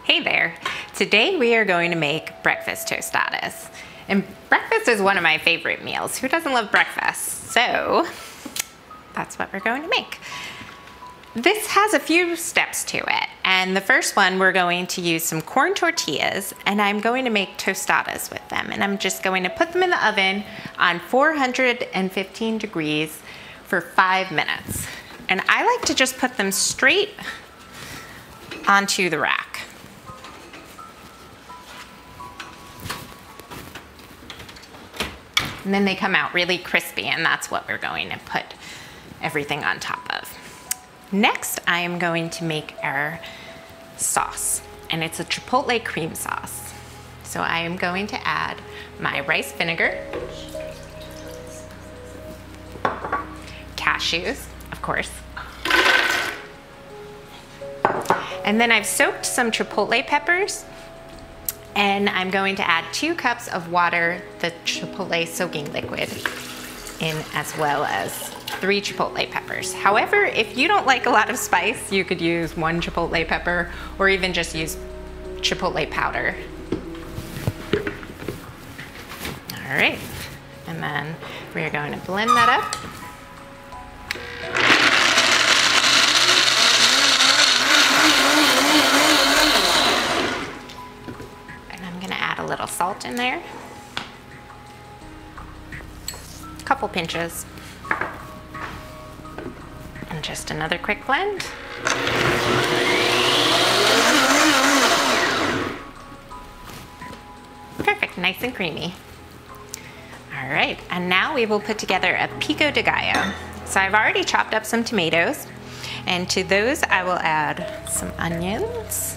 Hey there! Today we are going to make breakfast tostadas. And breakfast is one of my favorite meals. Who doesn't love breakfast? So that's what we're going to make. This has a few steps to it. And the first one, we're going to use some corn tortillas and I'm going to make tostadas with them. And I'm just going to put them in the oven on 415 degrees for 5 minutes. And I like to just put them straight onto the rack. And then they come out really crispy, and that's what we're going to put everything on top of. Next, I am going to make our sauce, and it's a Chipotle cream sauce. So I am going to add my rice vinegar, cashews, of course, and then I've soaked some Chipotle peppers, and I'm going to add 2 cups of water, the Chipotle soaking liquid, in, as well as 3 Chipotle peppers. However, if you don't like a lot of spice, you could use 1 Chipotle pepper or even just use Chipotle powder. All right, and then we're going to blend that up. A little salt in there, a couple pinches, and just another quick blend. Perfect, nice and creamy. All right, and now we will put together a pico de gallo. So I've already chopped up some tomatoes, and to those I will add some onions.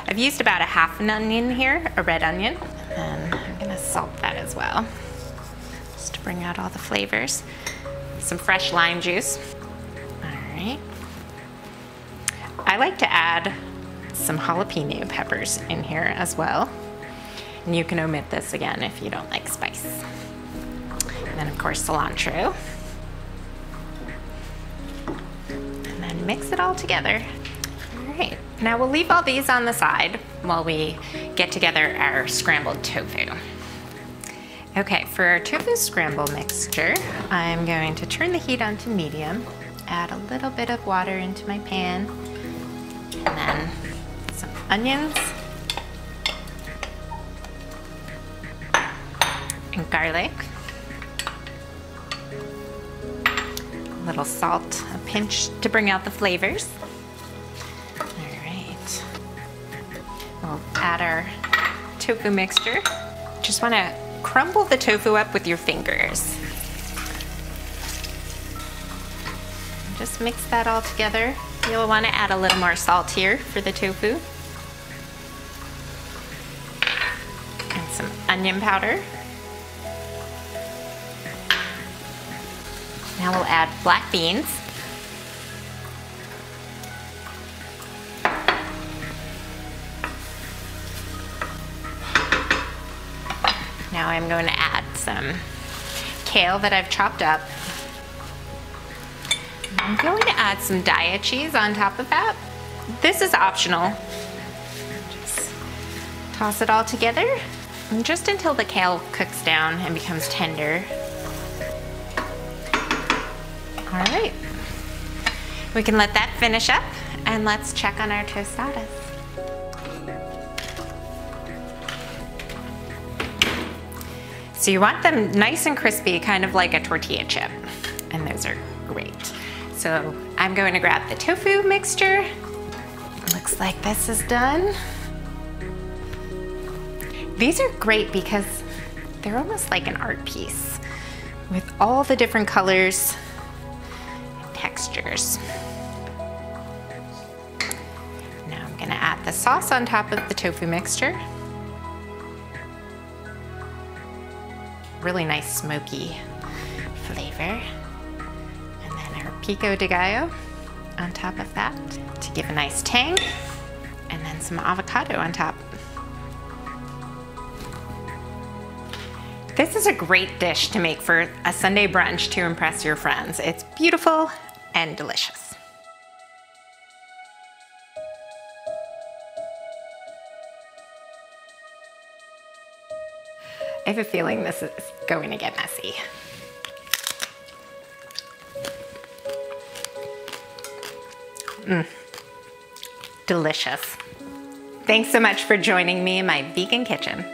I've used about a half an onion here, a red onion, and I'm gonna salt that as well, just to bring out all the flavors. Some fresh lime juice. All right. I like to add some jalapeno peppers in here as well. And you can omit this again if you don't like spice. And then of course cilantro. And then mix it all together. All right. Now we'll leave all these on the side while we get together our scrambled tofu. Okay, for our tofu scramble mixture, I'm going to turn the heat on to medium, add a little bit of water into my pan, and then some onions and garlic, a little salt, a pinch to bring out the flavors. We'll add our tofu mixture. Just want to crumble the tofu up with your fingers. Just mix that all together. You'll want to add a little more salt here for the tofu. And some onion powder. Now we'll add black beans. Now I'm going to add some kale that I've chopped up. I'm going to add some Daiya cheese on top of that. This is optional. Just toss it all together, and just until the kale cooks down and becomes tender. All right, we can let that finish up, and let's check on our tostadas. So you want them nice and crispy, kind of like a tortilla chip, and those are great. So I'm going to grab the tofu mixture. Looks like this is done. These are great because they're almost like an art piece with all the different colors and textures. Now I'm gonna add the sauce on top of the tofu mixture. Really nice smoky flavor. And then our pico de gallo on top of that to give a nice tang. And then some avocado on top. This is a great dish to make for a Sunday brunch to impress your friends. It's beautiful and delicious. I have a feeling this is going to get messy. Delicious. Thanks so much for joining me in my vegan kitchen.